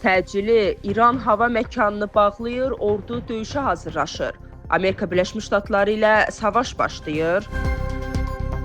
Təcili İran hava məkanını bağlayır, ordu döyüşə hazırlaşır. Amerika Birləşmiş Ştatları ilə savaş başlayır.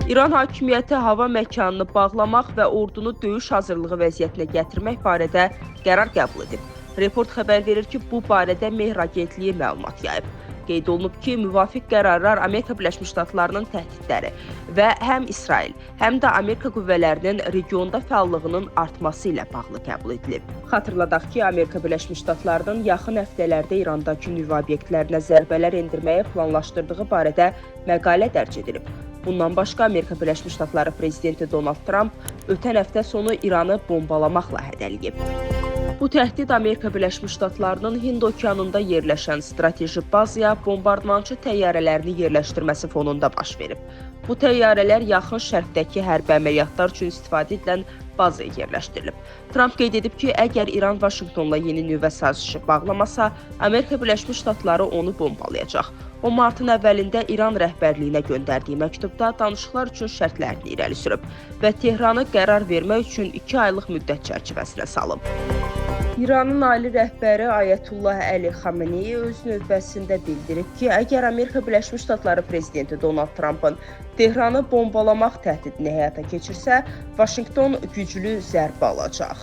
İran hakimiyyəti hava məkanını bağlamaq və ordunu döyüş hazırlığı vəziyyətinə gətirmək barədə qərar qəbul edib. Report xəbər verir ki, bu barədə Mehr Agentliyi məlumat yayıb. Qeyd olunub ki, müvafiq qərarlar Amerika Birləşmiş Ştatlarının təhdidləri və həm İsrail, həm də Amerika qüvvələrinin regionda fəallığının artması ilə bağlı qəbul edilib. Xatırladaq ki, Amerika Birləşmiş Ştatlarının yaxın həftələrdə İrandakı nüvə obyektlərinə zərbələr endirməyi planlaşdırdığı barədə məqalə dərc edilib. Bundan başqa Amerika Birləşmiş Ştatları prezidenti Donald Trump ötən həftə sonu İranı bombalamaqla hədələyib. Bu təhdid Amerika Birləşmiş Ştatlarının Hind okeanında yerləşən strateji bazaya bombardmançı təyyarələrini yerləşdirməsi fonunda baş verib. Bu təyyarələr yaxın şərqdəki hərbi əməliyyatlar üçün istifadə edilən bazaya yerləşdirilib. Trump qeyd edib ki, əgər İran Vaşinqtonla yeni nüvə sazişi bağlamasa, Amerika Birləşmiş Ştatları onu bombalayacaq. O, martın əvvəlində İran rəhbərliyinə göndərdiyi məktubda danışıqlar üçün şərtlərini irəli sürüb və Tehranı qərar vermək üçün 2 aylıq müddət çərçivəsinə salıb. İranın ali rəhbəri Ayətullah Əli Xamenei öz növbəsində bildirib ki, əgər Amerika Birləşmiş Ştatları prezidenti Donald Trumpın Tehranı bombalamaq təhdidini həyata keçirsə, Vaşinqton güclü zərbə alacaq.